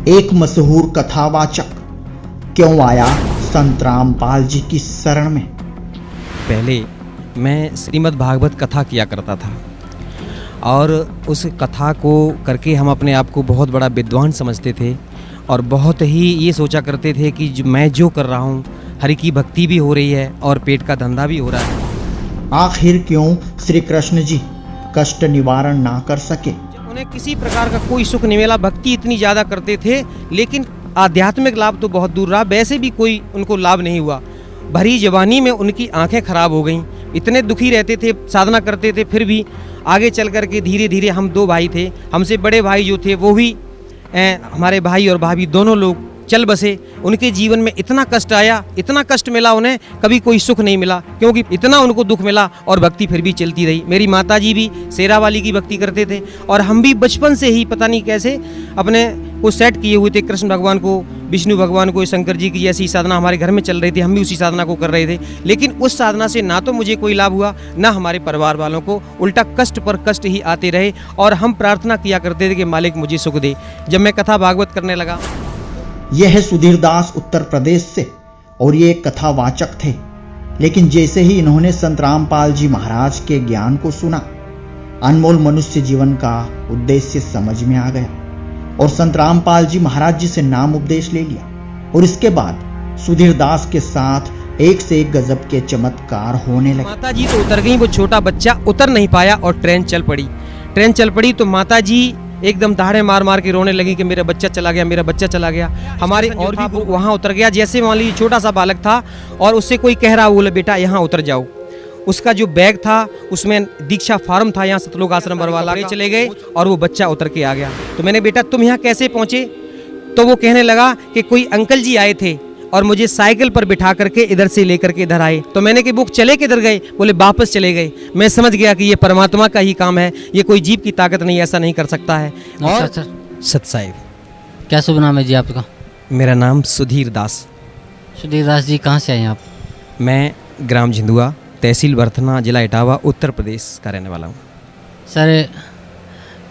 एक मशहूर कथावाचक क्यों आया संत रामपाल जी की शरण में। पहले मैं श्रीमद् भागवत कथा किया करता था और उस कथा को करके हम अपने आप को बहुत बड़ा विद्वान समझते थे और बहुत ही ये सोचा करते थे कि मैं जो कर रहा हूँ हरि की भक्ति भी हो रही है और पेट का धंधा भी हो रहा है। आखिर क्यों श्री कृष्ण जी कष्ट निवारण ना कर सके। उन्हें किसी प्रकार का कोई सुख नहीं मिला, भक्ति इतनी ज़्यादा करते थे लेकिन आध्यात्मिक लाभ तो बहुत दूर रहा, वैसे भी कोई उनको लाभ नहीं हुआ। भरी जवानी में उनकी आंखें खराब हो गईं, इतने दुखी रहते थे, साधना करते थे, फिर भी आगे चल कर के धीरे धीरे हम दो भाई थे, हमसे बड़े भाई जो थे वो भी हमारे भाई और भाभी दोनों लोग चल बसे। उनके जीवन में इतना कष्ट आया, इतना कष्ट मिला, उन्हें कभी कोई सुख नहीं मिला क्योंकि इतना उनको दुख मिला और भक्ति फिर भी चलती रही। मेरी माताजी भी शेरा वाली की भक्ति करते थे और हम भी बचपन से ही पता नहीं कैसे अपने को सेट किए हुए थे। कृष्ण भगवान को, विष्णु भगवान को, शंकर जी की जैसी साधना हमारे घर में चल रही थी, हम भी उसी साधना को कर रहे थे। लेकिन उस साधना से ना तो मुझे कोई लाभ हुआ, ना हमारे परिवार वालों को, उल्टा कष्ट पर कष्ट ही आते रहे और हम प्रार्थना किया करते थे कि मालिक मुझे सुख दे। जब मैं कथा भागवत करने लगा, यह है सुधीर दास उत्तर प्रदेश से और ये एक कथावाचक थे। लेकिन जैसे ही इन्होंने संत रामपाल जी महाराज के ज्ञान को सुना, अनमोल मनुष्य जीवन का उद्देश्य समझ में आ गया और संत रामपाल जी महाराज जी से नाम उपदेश ले लिया। और इसके बाद सुधीर दास के साथ एक से एक गजब के चमत्कार होने लगे। माता जी तो उतर गई, वो छोटा बच्चा उतर नहीं पाया और ट्रेन चल पड़ी। ट्रेन चल पड़ी तो माता जी एकदम दहाड़े मार मार के रोने लगी कि मेरा बच्चा चला गया, मेरा बच्चा चला गया। हमारे और भी वहाँ उतर गया। जैसे मान लीजिए छोटा सा बालक था और उससे कोई कह रहा, बोले बेटा यहाँ उतर जाओ। उसका जो बैग था उसमें दीक्षा फार्म था, यहाँ सतलोक आश्रम बरवाला चले गए और वो बच्चा उतर के आ गया। तो मैंने, बेटा तुम यहाँ कैसे पहुँचे? तो वो कहने लगा कि कोई अंकल जी आए थे और मुझे साइकिल पर बिठा करके इधर से लेकर के इधर आए। तो मैंने कि वो चले किधर गए? बोले वापस चले गए। मैं समझ गया कि ये परमात्मा का ही काम है, ये कोई जीव की ताकत नहीं, ऐसा नहीं कर सकता है। और सत साहिब। क्या शुभ नाम है जी आपका? मेरा नाम सुधीर दास। सुधीर दास जी कहाँ से आए आप? मैं ग्राम झिंदुआ, तहसील बर्थना, जिला इटावा, उत्तर प्रदेश का रहने वाला हूँ। सर,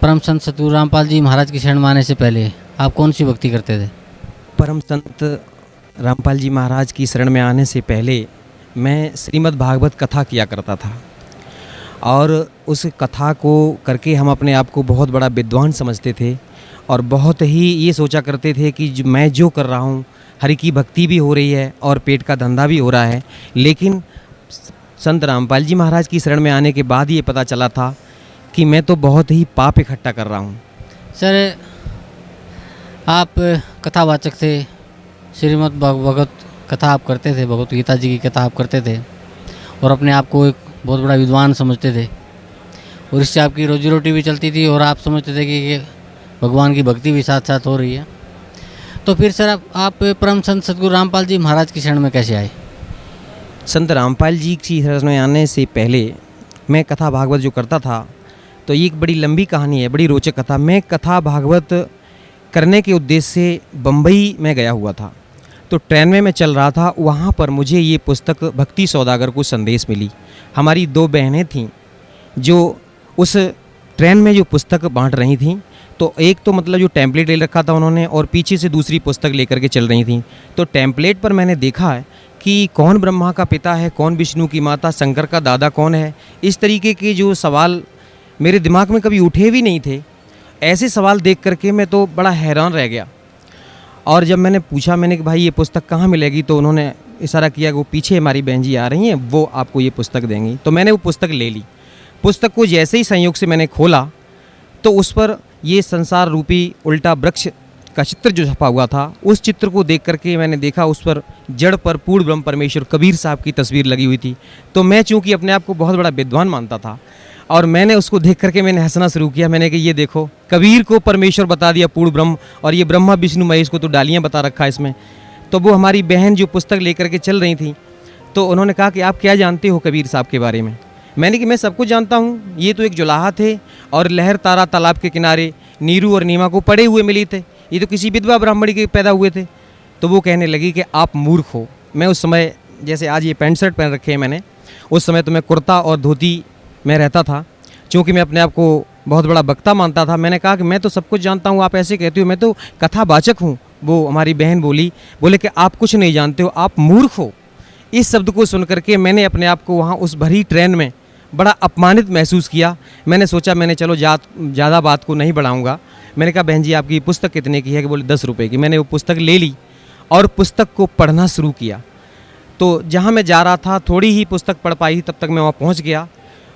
परम संत सतगुरु रामपाल जी महाराज की शरण में आने से पहले आप कौन सी भक्ति करते थे? परम संत रामपाल जी महाराज की शरण में आने से पहले मैं श्रीमद् भागवत कथा किया करता था और उस कथा को करके हम अपने आप को बहुत बड़ा विद्वान समझते थे और बहुत ही ये सोचा करते थे कि मैं जो कर रहा हूँ हरि की भक्ति भी हो रही है और पेट का धंधा भी हो रहा है। लेकिन संत रामपाल जी महाराज की शरण में आने के बाद ये पता चला था कि मैं तो बहुत ही पाप इकट्ठा कर रहा हूँ। सर, आप कथावाचक थे, श्रीमद् भागवत कथा आप करते थे, भगवत गीता जी की कथा आप करते थे और अपने आप को एक बहुत बड़ा विद्वान समझते थे और इससे आपकी रोजी रोटी भी चलती थी और आप समझते थे कि भगवान की भक्ति भी साथ साथ हो रही है। तो फिर सर आप परम संत सतगुरु रामपाल जी महाराज की शरण में कैसे आए? संत रामपाल जी की शरण में आने से पहले मैं कथा भागवत जो करता था, तो ये एक बड़ी लंबी कहानी है, बड़ी रोचक कथा। मैं कथा भागवत करने के उद्देश्य से बम्बई में गया हुआ था। तो ट्रेन में मैं चल रहा था, वहाँ पर मुझे ये पुस्तक भक्ति सौदागर को संदेश मिली। हमारी दो बहनें थीं जो उस ट्रेन में जो पुस्तक बांट रही थीं। तो एक तो मतलब जो टेम्पलेट ले रखा था उन्होंने और पीछे से दूसरी पुस्तक लेकर के चल रही थीं। तो टेम्पलेट पर मैंने देखा है कि कौन ब्रह्मा का पिता है, कौन विष्णु की माता, शंकर का दादा कौन है। इस तरीके के जो सवाल मेरे दिमाग में कभी उठे भी नहीं थे, ऐसे सवाल देख करके मैं तो बड़ा हैरान रह गया। और जब मैंने पूछा, मैंने कि भाई ये पुस्तक कहाँ मिलेगी, तो उन्होंने इशारा किया कि वो पीछे हमारी बहन जी आ रही हैं, वो आपको ये पुस्तक देंगी। तो मैंने वो पुस्तक ले ली। पुस्तक को जैसे ही संयोग से मैंने खोला तो उस पर ये संसार रूपी उल्टा वृक्ष का चित्र जो छपा हुआ था, उस चित्र को देख करके मैंने देखा उस पर जड़ पर पूर्ण ब्रह्म परमेश्वर कबीर साहब की तस्वीर लगी हुई थी। तो मैं चूँकि अपने आप को बहुत बड़ा विद्वान मानता था और मैंने उसको देख करके मैंने हंसना शुरू किया। मैंने कहा ये देखो, कबीर को परमेश्वर बता दिया पूर्ण ब्रह्म और ये ब्रह्मा विष्णु महेश को तो डालियाँ बता रखा है इसमें। तो वो हमारी बहन जो पुस्तक लेकर के चल रही थी, तो उन्होंने कहा कि आप क्या जानते हो कबीर साहब के बारे में? मैंने कि मैं सब कुछ जानता हूँ, ये तो एक जुलाहा थे और लहर तारा तालाब के किनारे नीरू और नीमा को पड़े हुए मिली थे, ये तो किसी विधवा ब्राह्मणी के पैदा हुए थे। तो वो कहने लगी कि आप मूर्ख हो। मैं उस समय, जैसे आज ये पैंट शर्ट पहन रखे हैं मैंने, उस समय तो मैं कुर्ता और धोती में रहता था। चूँकि मैं अपने आप को बहुत बड़ा वक्ता मानता था। मैंने कहा कि मैं तो सब कुछ जानता हूँ, आप ऐसे कहते हो, मैं तो कथावाचक हूँ। वो हमारी बहन बोले कि आप कुछ नहीं जानते हो, आप मूर्ख हो। इस शब्द को सुन करके मैंने अपने आप को वहाँ उस भरी ट्रेन में बड़ा अपमानित महसूस किया। मैंने सोचा चलो ज़्यादा बात को नहीं बढ़ाऊँगा। मैंने कहा बहन जी आपकी पुस्तक कितने की है? कि बोले 10 रुपये की। मैंने वो पुस्तक ले ली और पुस्तक को पढ़ना शुरू किया। तो जहाँ मैं जा रहा था थोड़ी ही पुस्तक पढ़ पाई, तब तक मैं वहाँ पहुँच गया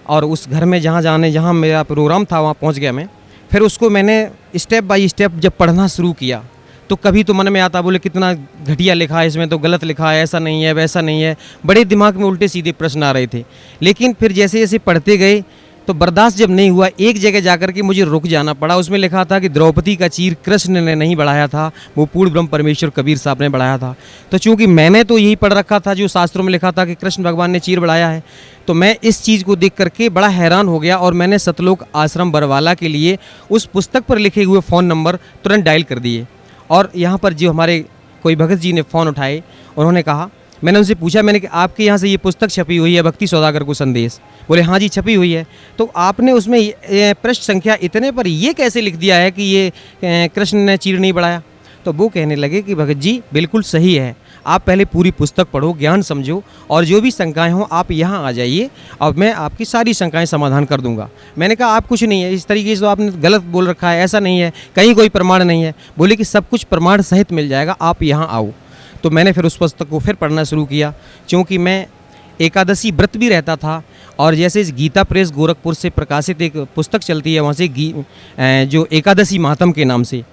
और उस घर में जहाँ मेरा प्रोग्राम था वहाँ पहुँच गया मैं। फिर उसको मैंने स्टेप बाय स्टेप जब पढ़ना शुरू किया तो कभी तो मन में आता, बोले कितना घटिया लिखा है, इसमें तो गलत लिखा है, ऐसा नहीं है, वैसा नहीं है। बड़े दिमाग में उल्टे सीधे प्रश्न आ रहे थे। लेकिन फिर जैसे जैसे पढ़ते गए तो बर्दाश्त जब नहीं हुआ, एक जगह जाकर के मुझे रुक जाना पड़ा। उसमें लिखा था कि द्रौपदी का चीर कृष्ण ने नहीं बढ़ाया था, वो पूर्ण ब्रह्म परमेश्वर कबीर साहब ने बढ़ाया था। तो चूंकि मैंने तो यही पढ़ रखा था जो शास्त्रों में लिखा था कि कृष्ण भगवान ने चीर बढ़ाया है, तो मैं इस चीज़ को देख करके बड़ा हैरान हो गया और मैंने सतलोक आश्रम बरवाला के लिए उस पुस्तक पर लिखे हुए फ़ोन नंबर तुरंत डायल कर दिए। और यहाँ पर जो हमारे कोई भगत जी ने फ़ोन उठाए, उन्होंने कहा, मैंने उनसे पूछा, मैंने कि आपके यहाँ से ये पुस्तक छपी हुई है भक्ति सौदागर को संदेश? बोले हाँ जी छपी हुई है। तो आपने उसमें पृष्ठ संख्या इतने पर ये कैसे लिख दिया है कि ये कृष्ण ने चीर नहीं बढ़ाया? तो वो कहने लगे कि भगत जी बिल्कुल सही है, आप पहले पूरी पुस्तक पढ़ो, ज्ञान समझो, और जो भी शंकाएं हों आप यहाँ आ जाइए और मैं आपकी सारी शंकाएं समाधान कर दूंगा। मैंने कहा आप कुछ नहीं है, इस तरीके से तो आपने गलत बोल रखा है, ऐसा नहीं है, कहीं कोई प्रमाण नहीं है। बोले कि सब कुछ प्रमाण सहित मिल जाएगा, आप यहाँ आओ। तो मैंने फिर उस पुस्तक को फिर पढ़ना शुरू किया। क्योंकि मैं एकादशी व्रत भी रहता था और जैसे इस गीता प्रेस गोरखपुर से प्रकाशित एक पुस्तक चलती है वहाँ से जो एकादशी मातम के नाम से,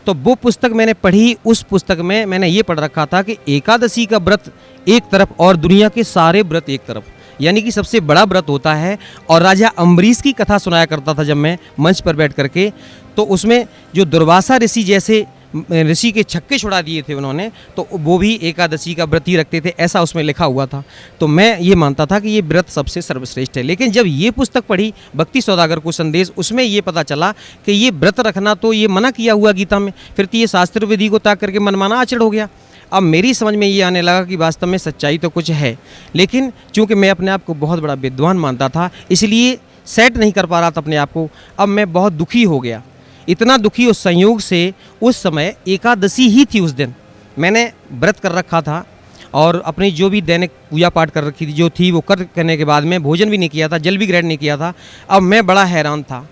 तो वो पुस्तक मैंने पढ़ी। उस पुस्तक में मैंने ये पढ़ रखा था कि एकादशी का व्रत एक तरफ और दुनिया के सारे व्रत एक तरफ, यानी कि सबसे बड़ा व्रत होता है। और राजा अम्बरीश की कथा सुनाया करता था जब मैं मंच पर बैठ करके, तो उसमें जो दुर्वासा ऋषि जैसे ऋषि के छक्के छुड़ा दिए थे उन्होंने, तो वो भी एकादशी का व्रत ही रखते थे, ऐसा उसमें लिखा हुआ था। तो मैं ये मानता था कि ये व्रत सबसे सर्वश्रेष्ठ है। लेकिन जब ये पुस्तक पढ़ी भक्ति सौदागर को संदेश, उसमें ये पता चला कि ये व्रत रखना तो ये मना किया हुआ गीता में, फिर तो ये शास्त्र विधि को ताक करके मनमाना आचरण हो गया। अब मेरी समझ में ये आने लगा कि वास्तव में सच्चाई तो कुछ है, लेकिन चूँकि मैं अपने आप को बहुत बड़ा विद्वान मानता था, इसलिए सेट नहीं कर पा रहा था अपने आप को। अब मैं बहुत दुखी हो गया, इतना दुखी उस संयोग से। उस समय एकादशी ही थी, उस दिन मैंने व्रत कर रखा था और अपनी जो भी दैनिक पूजा पाठ कर रखी थी जो थी वो करने के बाद में भोजन भी नहीं किया था, जल भी ग्रहण नहीं किया था। अब मैं बड़ा हैरान था,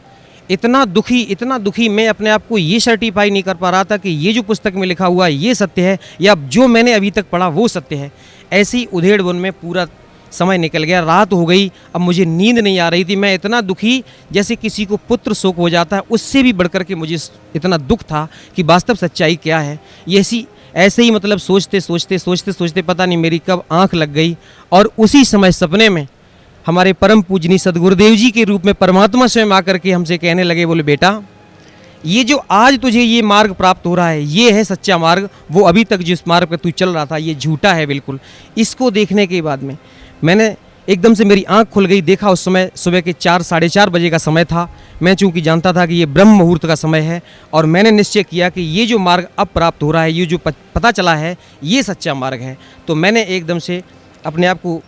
इतना दुखी मैं अपने आप को ये सर्टिफाई नहीं कर पा रहा था कि ये जो पुस्तक में लिखा हुआ ये सत्य है या जो मैंने अभी तक पढ़ा वो सत्य है। ऐसी उधेड़ बुन में पूरा समय निकल गया, रात हो गई, अब मुझे नींद नहीं आ रही थी। मैं इतना दुखी, जैसे किसी को पुत्र शोक हो जाता है, उससे भी बढ़कर के मुझे इतना दुख था कि वास्तव सच्चाई क्या है। ये ऐसे ही मतलब सोचते पता नहीं मेरी कब आंख लग गई और उसी समय सपने में हमारे परम पूजनीय सदगुरुदेव जी के रूप में परमात्मा स्वयं आकर के हमसे कहने लगे, बोले बेटा ये जो आज तुझे ये मार्ग प्राप्त हो रहा है ये है सच्चा मार्ग, वो अभी तक जिस मार्ग पर तू चल रहा था ये झूठा है बिल्कुल। इसको देखने के बाद में मैंने एकदम से मेरी आंख खुल गई। देखा उस समय सुबह के 4 साढ़े 4 बजे का समय था। मैं चूंकि जानता था कि ये ब्रह्म मुहूर्त का समय है और मैंने निश्चय किया कि ये जो मार्ग अब प्राप्त हो रहा है, ये जो पता चला है ये सच्चा मार्ग है। तो मैंने एकदम से अपने आप को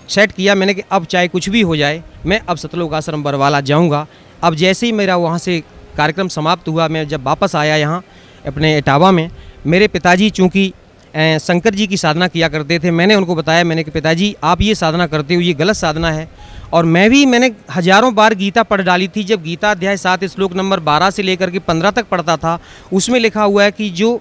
सेट किया, मैंने कि अब चाहे कुछ भी हो जाए मैं अब सतलोक आश्रम बरवाला जाऊँगा। अब जैसे ही मेरा वहाँ से कार्यक्रम समाप्त हुआ, मैं जब वापस आया यहाँ अपने इटावा में, मेरे पिताजी चूँकि शंकर जी की साधना किया करते थे, मैंने उनको बताया, मैंने कि पिताजी आप ये साधना करते हो ये गलत साधना है। और मैंने हजारों बार गीता पढ़ डाली थी। जब गीता अध्याय 7 श्लोक नंबर 12 से लेकर के 15 तक पढ़ता था, उसमें लिखा हुआ है कि जो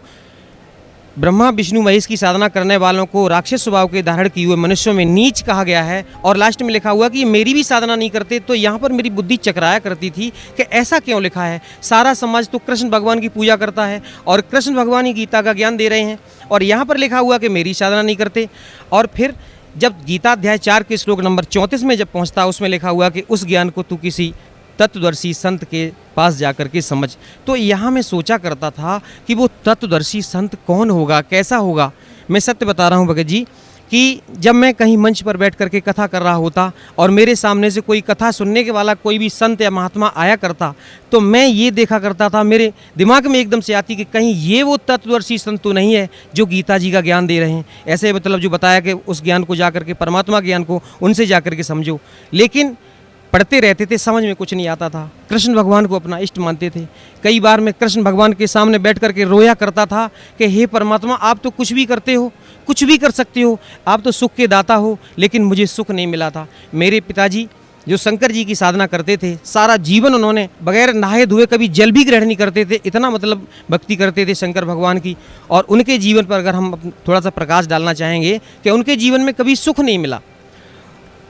ब्रह्मा विष्णु महेश की साधना करने वालों को राक्षस स्वभाव के धारण किए हुए मनुष्यों में नीच कहा गया है। और लास्ट में लिखा हुआ कि ये मेरी भी साधना नहीं करते। तो यहाँ पर मेरी बुद्धि चकराया करती थी कि ऐसा क्यों लिखा है, सारा समाज तो कृष्ण भगवान की पूजा करता है और कृष्ण भगवान ही गीता का ज्ञान दे रहे हैं और यहाँ पर लिखा हुआ कि मेरी साधना नहीं करते। और फिर जब गीता अध्याय 4 के श्लोक नंबर 34 में जब पहुँचता, उसमें लिखा हुआ कि उस ज्ञान को तू किसी तत्वदर्शी संत के पास जाकर के समझ। तो यहाँ मैं सोचा करता था कि वो तत्वदर्शी संत कौन होगा, कैसा होगा। मैं सत्य बता रहा हूँ भगत जी कि जब मैं कहीं मंच पर बैठ करके कथा कर रहा होता और मेरे सामने से कोई कथा सुनने के वाला कोई भी संत या महात्मा आया करता, तो मैं ये देखा करता था, मेरे दिमाग में एकदम से आती कि कहीं ये वो तत्वदर्शी संत तो नहीं है जो गीता जी का ज्ञान दे रहे हैं। ऐसे मतलब जो बताया कि उस ज्ञान को जा करके परमात्मा ज्ञान को उनसे जा करके समझो। लेकिन पढ़ते रहते थे, समझ में कुछ नहीं आता था। कृष्ण भगवान को अपना इष्ट मानते थे। कई बार मैं कृष्ण भगवान के सामने बैठ कर के रोया करता था कि हे परमात्मा, आप तो कुछ भी करते हो, कुछ भी कर सकते हो, आप तो सुख के दाता हो, लेकिन मुझे सुख नहीं मिला था। मेरे पिताजी जो शंकर जी की साधना करते थे, सारा जीवन उन्होंने बगैर नहाए धोए कभी जल भी ग्रहण नहीं करते थे, इतना मतलब भक्ति करते थे शंकर भगवान की। और उनके जीवन पर अगर हम थोड़ा सा प्रकाश डालना चाहेंगे कि उनके जीवन में कभी सुख नहीं मिला,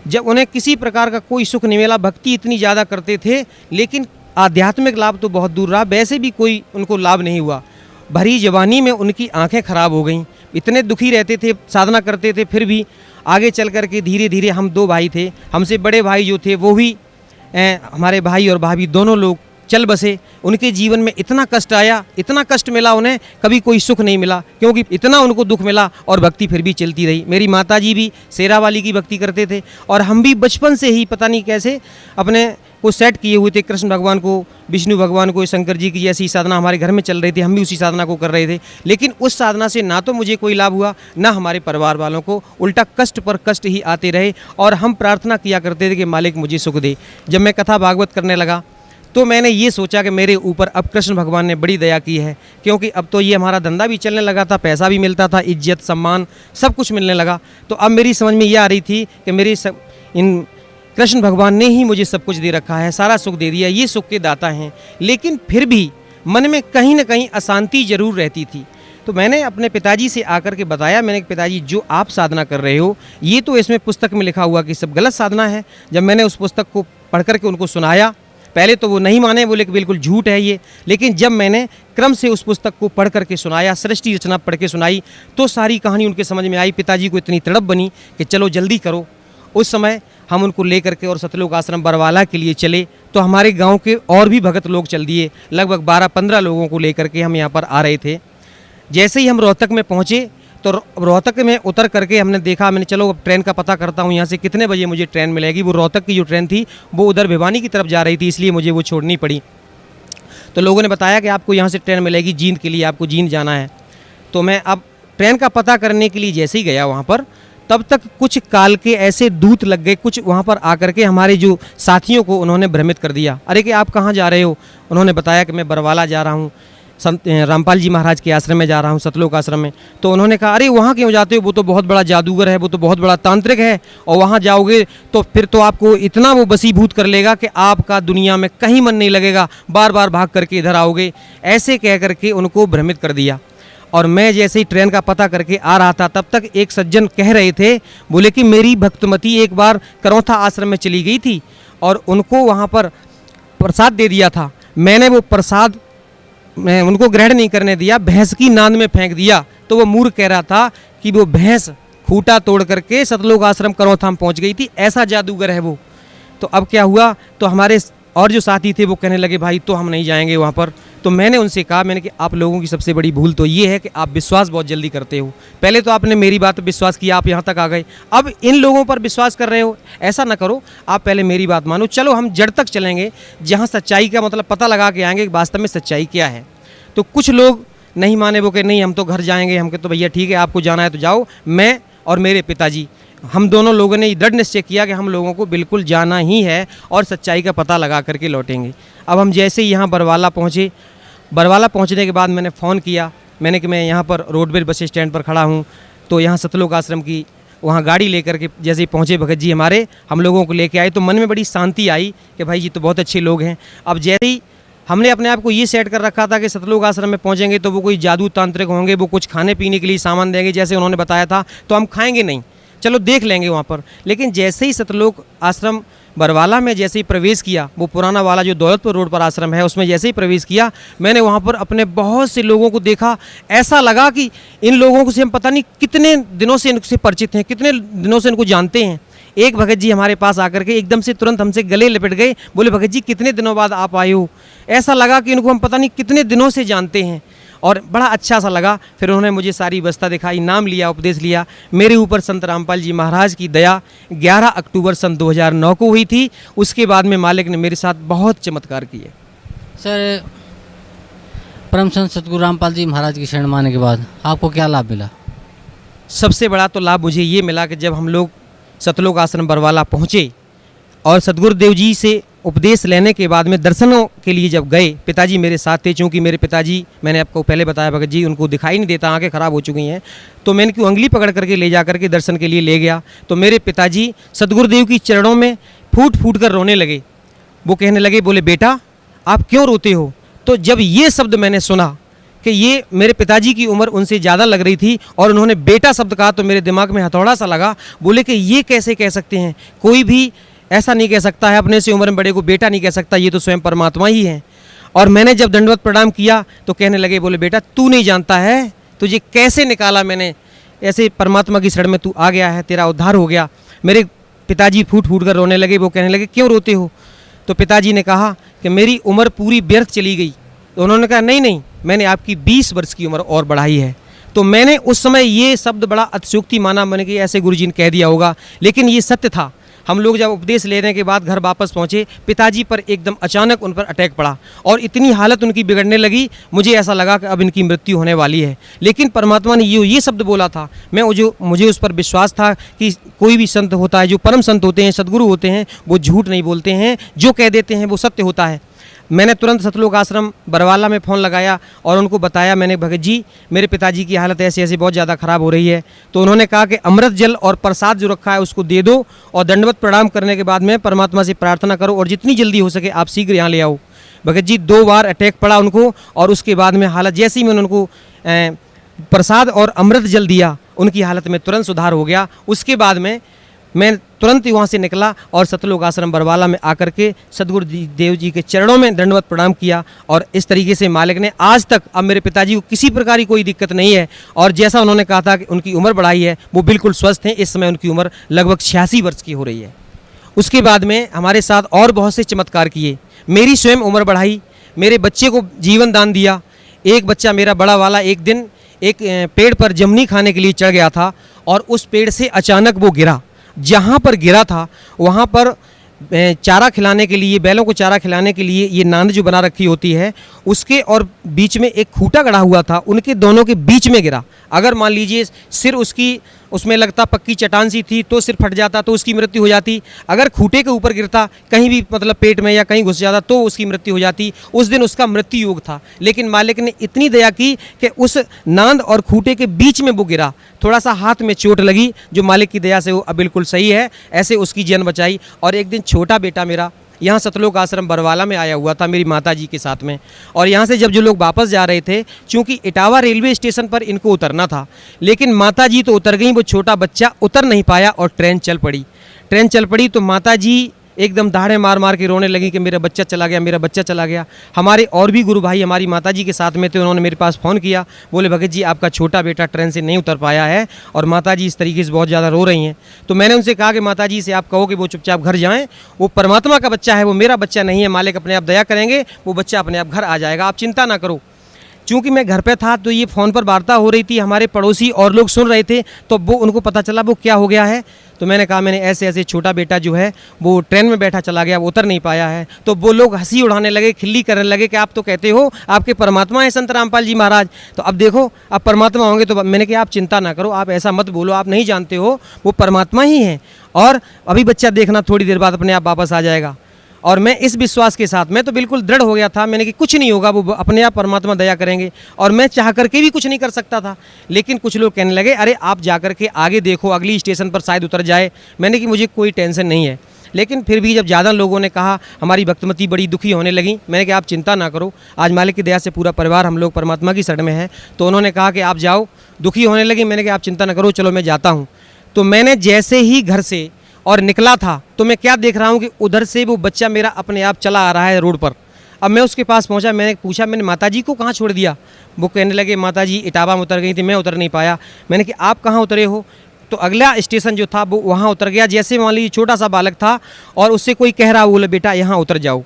जब उन्हें किसी प्रकार का कोई सुख नहीं मिला, भक्ति इतनी ज़्यादा करते थे, लेकिन आध्यात्मिक लाभ तो बहुत दूर रहा, वैसे भी कोई उनको लाभ नहीं हुआ। भरी जवानी में उनकी आंखें खराब हो गईं, इतने दुखी रहते थे, साधना करते थे, फिर भी आगे चल कर के धीरे धीरे, हम 2 भाई थे, हमसे बड़े भाई जो थे वो भी हमारे भाई और भाभी दोनों लोग चल बसे। उनके जीवन में इतना कष्ट आया, इतना कष्ट मिला उन्हें, कभी कोई सुख नहीं मिला, क्योंकि इतना उनको दुख मिला और भक्ति फिर भी चलती रही। मेरी माताजी भी शेरावाली की भक्ति करते थे और हम भी बचपन से ही पता नहीं कैसे अपने को सेट किए हुए थे। कृष्ण भगवान को, विष्णु भगवान को, शंकर जी की जैसी साधना हमारे घर में चल रही थी, हम भी उसी साधना को कर रहे थे। लेकिन उस साधना से ना तो मुझे कोई लाभ हुआ, ना हमारे परिवार वालों को, उल्टा कष्ट पर कष्ट ही आते रहे। और हम प्रार्थना किया करते थे कि मालिक मुझे सुख दे। जब मैं कथा भागवत करने लगा तो मैंने ये सोचा कि मेरे ऊपर अब कृष्ण भगवान ने बड़ी दया की है, क्योंकि अब तो ये हमारा धंधा भी चलने लगा था, पैसा भी मिलता था, इज्जत सम्मान सब कुछ मिलने लगा। तो अब मेरी समझ में ये आ रही थी कि इन कृष्ण भगवान ने ही मुझे सब कुछ दे रखा है, सारा सुख दे दिया, ये सुख के दाता हैं। लेकिन फिर भी मन में कहीं ना कहीं अशांति जरूर रहती थी। तो मैंने अपने पिताजी से आकर के बताया, मैंने पिताजी जो आप साधना कर रहे हो, ये तो इसमें पुस्तक में लिखा हुआ कि सब गलत साधना है। जब मैंने उस पुस्तक को पढ़ करके उनको सुनाया, पहले तो वो नहीं माने, बोले कि बिल्कुल झूठ है ये। लेकिन जब मैंने क्रम से उस पुस्तक को पढ़ करके सुनाया, सृष्टि रचना पढ़ के सुनाई, तो सारी कहानी उनके समझ में आई। पिताजी को इतनी तड़प बनी कि चलो जल्दी करो। उस समय हम उनको लेकर के और सतलोक आश्रम बरवाला के लिए चले, तो हमारे गांव के और भी भगत लोग चल दिए। लगभग 12-15 लोगों को लेकर के हम यहाँ पर आ रहे थे। जैसे ही हम रोहतक में पहुँचे तो रोहतक में उतर करके हमने देखा, मैंने चलो अब ट्रेन का पता करता हूँ, यहाँ से कितने बजे मुझे ट्रेन मिलेगी। वो रोहतक की जो ट्रेन थी वो उधर भिवानी की तरफ जा रही थी, इसलिए मुझे वो छोड़नी पड़ी। तो लोगों ने बताया कि आपको यहाँ से ट्रेन मिलेगी जींद के लिए, आपको जींद जाना है। तो मैं अब ट्रेन का पता करने के लिए जैसे ही गया वहाँ पर, तब तक कुछ काल के ऐसे दूत लग गए, कुछ वहाँ पर आकर के हमारे जो साथियों को उन्होंने भ्रमित कर दिया। अरे कि आप कहाँ जा रहे हो? उन्होंने बताया कि मैं बरवाला जा रहा हूँ, संत रामपाल जी महाराज के आश्रम में जा रहा हूँ, सतलोक आश्रम में। तो उन्होंने कहा अरे वहाँ क्यों जाते हो, वो तो बहुत बड़ा जादूगर है, वो तो बहुत बड़ा तांत्रिक है, और वहाँ जाओगे तो फिर तो आपको इतना वो बसीभूत कर लेगा कि आपका दुनिया में कहीं मन नहीं लगेगा, बार बार भाग करके इधर आओगे। ऐसे कह करके उनको भ्रमित कर दिया। और मैं जैसे ही ट्रेन का पता करके आ रहा था, तब तक एक सज्जन कह रहे थे, बोले कि मेरी भक्तमती एक बार करौथा आश्रम में चली गई थी और उनको वहाँ पर प्रसाद दे दिया था। मैंने वो प्रसाद मैं उनको ग्रहण नहीं करने दिया, भैंस की नांद में फेंक दिया। तो वो मूर्ख कह रहा था कि वो भैंस खूंटा तोड़ करके सतलोक आश्रम करौथा में पहुँच गई थी, ऐसा जादूगर है वो। तो अब क्या हुआ, तो हमारे और जो साथी थे वो कहने लगे भाई तो हम नहीं जाएंगे वहाँ पर। तो मैंने उनसे कहा, मैंने कि आप लोगों की सबसे बड़ी भूल तो ये है कि आप विश्वास बहुत जल्दी करते हो। पहले तो आपने मेरी बात पर विश्वास किया, आप यहाँ तक आ गए, अब इन लोगों पर विश्वास कर रहे हो। ऐसा ना करो, आप पहले मेरी बात मानो, चलो हम जड़ तक चलेंगे, जहाँ सच्चाई का मतलब पता लगा के आएंगे वास्तव में सच्चाई क्या है। तो कुछ लोग नहीं माने, वो कि नहीं हम तो घर जाएंगे, हम तो भैया ठीक है आपको जाना है तो जाओ। मैं और मेरे पिताजी, हम दोनों लोगों ने दृढ़ निश्चय किया कि हम लोगों को बिल्कुल जाना ही है और सच्चाई का पता लगा करके लौटेंगे। अब हम जैसे ही यहाँ बरवाला पहुँचे, बरवाला पहुँचने के बाद मैंने फ़ोन किया, मैंने कि मैं यहाँ पर रोडवेज बस स्टैंड पर खड़ा हूँ। तो यहाँ सतलोक आश्रम की वहाँ गाड़ी लेकर के जैसे ही पहुँचे भगत जी हमारे, हम लोगों को लेके आए, तो मन में बड़ी शांति आई कि भाई ये तो बहुत अच्छे लोग हैं। अब जैसे ही हमने अपने आप को ये सेट कर रखा था कि सतलोक आश्रम में पहुँचेंगे तो वो कोई जादू तांत्रिक होंगे, वो कुछ खाने पीने के लिए सामान देंगे जैसे उन्होंने बताया था, तो हम खाएंगे नहीं, चलो देख लेंगे वहाँ पर। लेकिन जैसे ही सतलोक आश्रम बरवाला में जैसे ही प्रवेश किया, वो पुराना वाला जो दौलतपुर रोड पर आश्रम है उसमें जैसे ही प्रवेश किया, मैंने वहाँ पर अपने बहुत से लोगों को देखा। ऐसा लगा कि इन लोगों से हम पता नहीं कितने दिनों से इनसे परिचित हैं, कितने दिनों से इनको जानते हैं। एक भगत जी हमारे पास आकर के एकदम से तुरंत हमसे गले लिपट गए, बोले भगत जी कितने दिनों बाद आप आए हो। ऐसा लगा कि इनको हम पता नहीं कितने दिनों से जानते हैं, और बड़ा अच्छा सा लगा। फिर उन्होंने मुझे सारी व्यवस्था दिखाई, नाम लिया, उपदेश लिया। मेरे ऊपर संत रामपाल जी महाराज की दया 11 अक्टूबर सन 2009 को हुई थी। उसके बाद में मालिक ने मेरे साथ बहुत चमत्कार किए। सर, परम संत सतगुरु रामपाल जी महाराज की शरण माने के बाद आपको क्या लाभ मिला? सबसे बड़ा तो लाभ मुझे ये मिला कि जब हम लोग सतलोक आश्रम बरवाला पहुँचे, और सदगुरुदेव जी से उपदेश लेने के बाद में दर्शनों के लिए जब गए, पिताजी मेरे साथ थे, चूँकि मेरे पिताजी, मैंने आपको पहले बताया भगत जी, उनको दिखाई नहीं देता, आंखें खराब हो चुकी हैं, तो मैंने क्यों उंगली पकड़ करके ले जा करके दर्शन के लिए ले गया। तो मेरे पिताजी सदगुरुदेव की चरणों में फूट फूट कर रोने लगे। वो कहने लगे, बोले बेटा आप क्यों रोते हो। तो जब ये शब्द मैंने सुना कि ये मेरे पिताजी की उम्र उनसे ज़्यादा लग रही थी और उन्होंने बेटा शब्द कहा, तो मेरे दिमाग में हथौड़ा सा लगा। बोले कि ये कैसे कह सकते हैं, कोई भी ऐसा नहीं कह सकता है, अपने से उम्र में बड़े को बेटा नहीं कह सकता, ये तो स्वयं परमात्मा ही है। और मैंने जब दंडवत प्रणाम किया तो कहने लगे, बोले बेटा तू नहीं जानता है, तुझे कैसे निकाला मैंने, ऐसे परमात्मा की शरण में तू आ गया है, तेरा उद्धार हो गया। मेरे पिताजी फूट फूट कर रोने लगे। वो कहने लगे, क्यों रोते हो। तो पिताजी ने कहा कि मेरी उम्र पूरी व्यर्थ चली गई। तो उन्होंने कहा, नहीं नहीं, मैंने आपकी 20 वर्ष की उम्र और बढ़ाई है। तो मैंने उस समय ये शब्द बड़ा अतिशयोक्ति माना, मैंने कि ऐसे गुरुजी ने कह दिया होगा, लेकिन ये सत्य था। हम लोग जब उपदेश लेने के बाद घर वापस पहुँचे, पिताजी पर एकदम अचानक उन पर अटैक पड़ा और इतनी हालत उनकी बिगड़ने लगी, मुझे ऐसा लगा कि अब इनकी मृत्यु होने वाली है। लेकिन परमात्मा ने ये शब्द बोला था, मुझे उस पर विश्वास था कि कोई भी संत होता है, जो परम संत होते हैं, सदगुरु होते हैं, वो झूठ नहीं बोलते हैं, जो कह देते हैं वो सत्य होता है। मैंने तुरंत सतलोक आश्रम बरवाला में फ़ोन लगाया और उनको बताया, मैंने भगत जी मेरे पिताजी की हालत ऐसे ऐसे बहुत ज़्यादा ख़राब हो रही है। तो उन्होंने कहा कि अमृत जल और प्रसाद जो रखा है उसको दे दो और दंडवत प्रणाम करने के बाद में परमात्मा से प्रार्थना करो और जितनी जल्दी हो सके आप शीघ्र यहाँ ले आओ। भगत जी 2 बार अटैक पड़ा उनको और उसके बाद में हालत, जैसे ही मैंने उनको प्रसाद और अमृत जल दिया, उनकी हालत में तुरंत सुधार हो गया। उसके बाद में मैं तुरंत ही वहाँ से निकला और सतलोक आश्रम बरवाला में आकर के सदगुरु देव जी के चरणों में दंडवत प्रणाम किया। और इस तरीके से मालिक ने आज तक, अब मेरे पिताजी को किसी प्रकार की कोई दिक्कत नहीं है और जैसा उन्होंने कहा था कि उनकी उम्र बढ़ाई है, वो बिल्कुल स्वस्थ हैं। इस समय उनकी उम्र लगभग 86 वर्ष की हो रही है। उसके बाद में हमारे साथ और बहुत से चमत्कार किए, मेरी स्वयं उम्र बढ़ाई, मेरे बच्चे को जीवन दान दिया। एक बच्चा मेरा बड़ा वाला एक दिन एक पेड़ पर जमनी खाने के लिए चढ़ गया था और उस पेड़ से अचानक वो गिरा। जहाँ पर गिरा था वहाँ पर चारा खिलाने के लिए, बैलों को चारा खिलाने के लिए ये नांद जो बना रखी होती है, उसके और बीच में एक खूंटा गड़ा हुआ था, उनके दोनों के बीच में गिरा। अगर मान लीजिए सिर उसकी उसमें लगता पक्की चट्टान सी थी तो सिर फट जाता तो उसकी मृत्यु हो जाती। अगर खूंटे के ऊपर गिरता कहीं भी, मतलब पेट में या कहीं घुस जाता तो उसकी मृत्यु हो जाती। उस दिन उसका मृत्यु योग था, लेकिन मालिक ने इतनी दया की कि उस नांद और खूंटे के बीच में वो गिरा। थोड़ा सा हाथ में चोट लगी, जो मालिक की दया से वो अब बिल्कुल सही है, ऐसे उसकी जान बचाई। और एक दिन छोटा बेटा मेरा यहाँ सतलोक आश्रम बरवाला में आया हुआ था मेरी माता जी के साथ में, और यहाँ से जब जो लोग वापस जा रहे थे, चूँकि इटावा रेलवे स्टेशन पर इनको उतरना था, लेकिन माता जी तो उतर गई, वो छोटा बच्चा उतर नहीं पाया और ट्रेन चल पड़ी। ट्रेन चल पड़ी तो माता जी एकदम दहाड़े मार मार के रोने लगी कि मेरा बच्चा चला गया, मेरा बच्चा चला गया। हमारे और भी गुरु भाई हमारी माता जी के साथ में थे, उन्होंने मेरे पास फ़ोन किया, बोले भगत जी आपका छोटा बेटा ट्रेन से नहीं उतर पाया है और माता जी इस तरीके से बहुत ज़्यादा रो रही हैं। तो मैंने उनसे कहा कि माता जी से आप कहो कि वो चुपचाप घर जाएँ, वो परमात्मा का बच्चा है, वो मेरा बच्चा नहीं है, मालिक अपने आप दया करेंगे, वो बच्चा अपने आप घर आ जाएगा, आप चिंता ना करो। चूँकि मैं घर पे था तो ये फ़ोन पर वार्ता हो रही थी, हमारे पड़ोसी और लोग सुन रहे थे, तो वो उनको पता चला वो क्या हो गया है। तो मैंने कहा मैंने ऐसे ऐसे छोटा बेटा जो है वो ट्रेन में बैठा चला गया, वो उतर नहीं पाया है। तो वो लोग हंसी उड़ाने लगे, खिल्ली करने लगे कि आप तो कहते हो आपके परमात्मा हैं संत रामपाल जी महाराज, तो अब देखो आप परमात्मा होंगे। तो मैंने कहा आप चिंता ना करो, आप ऐसा मत बोलो, आप नहीं जानते हो, वो परमात्मा ही हैं और अभी बच्चा देखना थोड़ी देर बाद अपने आप वापस आ जाएगा। और मैं इस विश्वास के साथ, मैं तो बिल्कुल दृढ़ हो गया था, मैंने कि कुछ नहीं होगा, वो अपने आप परमात्मा दया करेंगे। और मैं चाह करके भी कुछ नहीं कर सकता था, लेकिन कुछ लोग कहने लगे अरे आप जा कर के आगे देखो, अगली स्टेशन पर शायद उतर जाए। मैंने कि मुझे कोई टेंशन नहीं है, लेकिन फिर भी जब ज़्यादा लोगों ने कहा, हमारी भक्तमती बड़ी दुखी होने लगी। मैंने कहा आप चिंता ना करो, आज मालिक की दया से पूरा परिवार हम लोग परमात्मा की शरण में है। तो उन्होंने कहा कि आप जाओ, दुखी होने लगी। मैंने कहा आप चिंता ना करो, चलो मैं जाता हूँ। तो मैंने जैसे ही घर से और निकला था तो मैं क्या देख रहा हूँ कि उधर से वो बच्चा मेरा अपने आप चला आ रहा है रोड पर। अब मैं उसके पास पहुँचा, मैंने पूछा मैंने माताजी को कहाँ छोड़ दिया। वो कहने लगे माताजी इटावा में उतर गई थी, मैं उतर नहीं पाया। मैंने कि आप कहाँ उतरे हो। तो अगला स्टेशन जो था वो वहाँ उतर गया। जैसे मान लीजिए छोटा सा बालक था और उससे कोई कह रहा, बोले बेटा यहाँ उतर जाओ।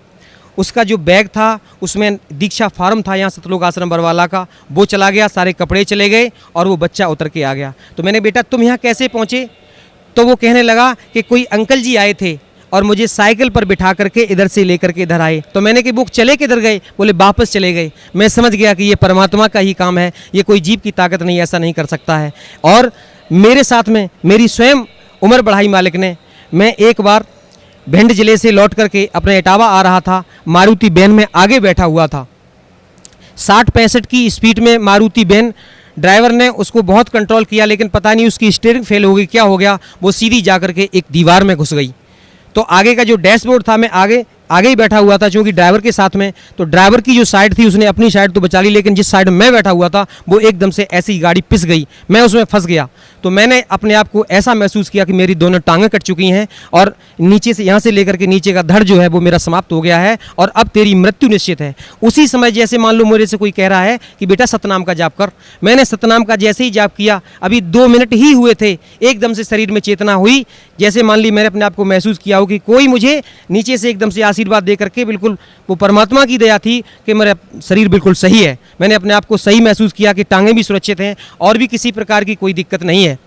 उसका जो बैग था उसमें दीक्षा फार्म था यहाँ सतलोक आश्रम बरवाला का, वो चला गया, सारे कपड़े चले गए और वो बच्चा उतर के आ गया। तो मैंने बेटा तुम यहाँ कैसे पहुँचे। तो वो कहने लगा कि कोई अंकल जी आए थे और मुझे साइकिल पर बिठा करके इधर से लेकर के इधर आए। तो मैंने कि वो चले किधर गए। बोले वापस चले गए। मैं समझ गया कि ये परमात्मा का ही काम है, ये कोई जीव की ताकत नहीं, ऐसा नहीं कर सकता है। और मेरे साथ में मेरी स्वयं उम्र बढ़ाई मालिक ने। मैं एक बार भिंड जिले से लौट करके अपने इटावा आ रहा था। मारुति वैन में आगे बैठा हुआ था। 60-65 की स्पीड में मारुति वैन, ड्राइवर ने उसको बहुत कंट्रोल किया, लेकिन पता नहीं उसकी स्टीयरिंग फेल हो गई, क्या हो गया, वो सीधी जा करके एक दीवार में घुस गई। तो आगे का जो डैशबोर्ड था, मैं आगे ही बैठा हुआ था क्योंकि ड्राइवर के साथ में, तो ड्राइवर की जो साइड थी उसने अपनी साइड तो बचा ली, लेकिन जिस साइड में बैठा हुआ था वो एकदम से ऐसी गाड़ी पिस गई, मैं उसमें फंस गया। तो मैंने अपने आप को ऐसा महसूस किया कि मेरी दोनों टांगें कट चुकी हैं और नीचे से, यहाँ से लेकर के नीचे का धड़ जो है वो मेरा समाप्त हो गया है और अब तेरी मृत्यु निश्चित है। उसी समय जैसे मान लो मेरे से कोई कह रहा है कि बेटा सतनाम का जाप कर, मैंने सतनाम का जैसे ही जाप किया, अभी 2 मिनट ही हुए थे, एकदम से शरीर में चेतना हुई। जैसे मान ली मैंने अपने आप को महसूस किया हो कि कोई मुझे नीचे से एकदम से आशीर्वाद दे करके, बिल्कुल वो परमात्मा की दया थी कि मेरा शरीर बिल्कुल सही है। मैंने अपने आप को सही महसूस किया कि टांगें भी सुरक्षित हैं और भी किसी प्रकार की कोई दिक्कत नहीं है।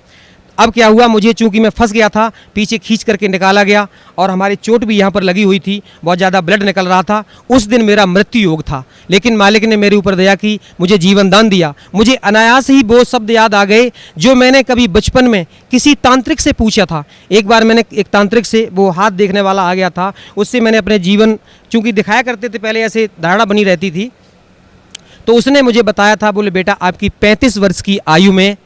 अब क्या हुआ, मुझे चूंकि मैं फंस गया था, पीछे खींच करके निकाला गया और हमारी चोट भी यहाँ पर लगी हुई थी, बहुत ज़्यादा ब्लड निकल रहा था। उस दिन मेरा मृत्यु योग था, लेकिन मालिक ने मेरे ऊपर दया की, मुझे जीवन दान दिया। मुझे अनायास ही वो शब्द याद आ गए जो मैंने कभी बचपन में किसी तांत्रिक से पूछा था। एक बार मैंने एक तांत्रिक से, वो हाथ देखने वाला आ गया था, उससे मैंने अपने जीवन, चूँकि दिखाया करते थे पहले, ऐसे धारणा बनी रहती थी, तो उसने मुझे बताया था, बोले बेटा आपकी 35 वर्ष की आयु में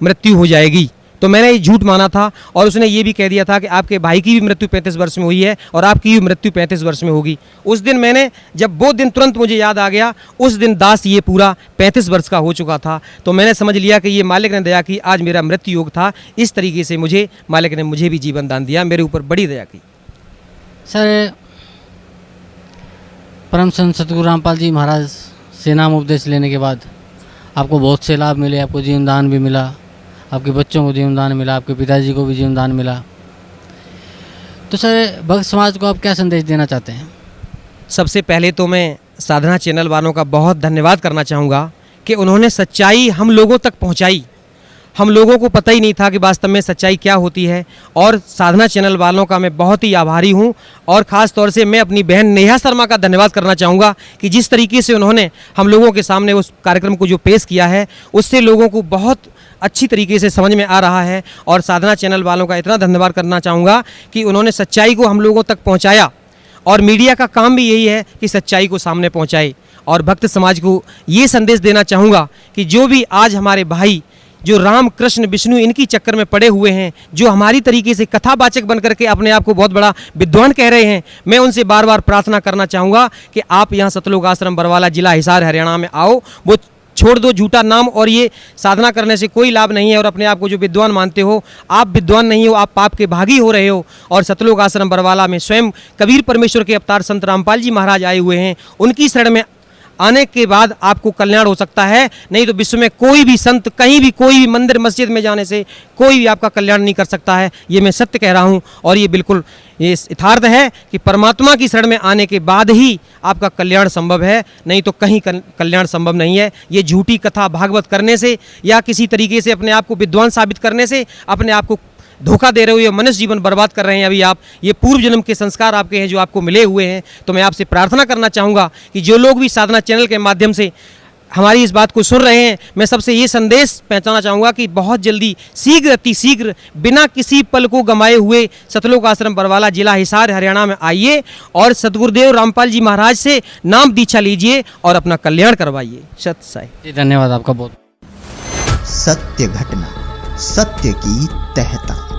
मृत्यु हो जाएगी। तो मैंने ये झूठ माना था और उसने ये भी कह दिया था कि आपके भाई की भी मृत्यु 35 वर्ष में हुई है और आपकी भी मृत्यु 35 वर्ष में होगी। उस दिन मैंने, जब वो दिन तुरंत मुझे याद आ गया, उस दिन दास ये पूरा 35 वर्ष का हो चुका था। तो मैंने समझ लिया कि ये मालिक ने दया की, आज मेरा मृत्यु योग था। इस तरीके से मुझे मालिक ने मुझे भी जीवन दान दिया, मेरे ऊपर बड़ी दया की। सर, परम संत सतगुरु रामपाल जी महाराज से नाम उपदेश लेने के बाद आपको बहुत से लाभ मिले, आपको जीवन दान भी मिला, आपके बच्चों को जीवन दान मिला, आपके पिताजी को भी जीवन दान मिला। तो सर, भक्त समाज को आप क्या संदेश देना चाहते हैं? सबसे पहले तो मैं साधना चैनल वालों का बहुत धन्यवाद करना चाहूँगा कि उन्होंने सच्चाई हम लोगों तक पहुँचाई। हम लोगों को पता ही नहीं था कि वास्तव में सच्चाई क्या होती है, और साधना चैनल वालों का मैं बहुत ही आभारी हूं। और ख़ास तौर से मैं अपनी बहन नेहा शर्मा का धन्यवाद करना चाहूँगा कि जिस तरीके से उन्होंने हम लोगों के सामने उस कार्यक्रम को जो पेश किया है, उससे लोगों को बहुत अच्छी तरीके से समझ में आ रहा है। और साधना चैनल वालों का इतना धन्यवाद करना चाहूँगा कि उन्होंने सच्चाई को हम लोगों तक पहुँचाया, और मीडिया का काम भी यही है कि सच्चाई को सामने पहुँचाए। और भक्त समाज को ये संदेश देना चाहूँगा कि जो भी आज हमारे भाई जो राम कृष्ण विष्णु इनकी चक्कर में पड़े हुए हैं, जो हमारी तरीके से कथावाचक बन करके अपने आप को बहुत बड़ा विद्वान कह रहे हैं, मैं उनसे बार बार प्रार्थना करना चाहूँगा कि आप यहाँ सतलोक आश्रम बरवाला, जिला हिसार, हरियाणा में आओ। वो छोड़ दो झूठा नाम, और ये साधना करने से कोई लाभ नहीं है। और अपने आप को जो विद्वान मानते हो, आप विद्वान नहीं हो, आप पाप के भागी हो रहे हो। और सतलोक आश्रम बरवाला में स्वयं कबीर परमेश्वर के अवतार संत रामपाल जी महाराज आए हुए हैं, उनकी शरण में आने के बाद आपको कल्याण हो सकता है। नहीं तो विश्व में कोई भी संत, कहीं भी, कोई भी मंदिर मस्जिद में जाने से कोई भी आपका कल्याण नहीं कर सकता है। ये मैं सत्य कह रहा हूँ, और ये बिल्कुल ये यथार्थ है कि परमात्मा की शरण में आने के बाद ही आपका कल्याण संभव है, नहीं तो कहीं कल्याण संभव नहीं है। ये झूठी कथा भागवत करने से या किसी तरीके से अपने आप को विद्वान साबित करने से अपने आप को धोखा दे रहे हो, ये मनुष्य जीवन बर्बाद कर रहे हैं अभी आप। ये पूर्व जन्म के संस्कार आपके हैं जो आपको मिले हुए हैं। तो मैं आपसे प्रार्थना करना चाहूँगा कि जो लोग भी साधना चैनल के माध्यम से हमारी इस बात को सुन रहे हैं, मैं सबसे ये संदेश पहुंचाना चाहूँगा कि बहुत जल्दी, शीघ्र अतिशीघ्र, बिना किसी पल को गंवाए हुए सतलोक आश्रम बरवाला, जिला हिसार, हरियाणा में आइए और सतगुरुदेव रामपाल जी महाराज से नाम दीक्षा लीजिए और अपना कल्याण करवाइए। सत साई। जी, धन्यवाद आपका बहुत। सत्य घटना, सत्य की तहता।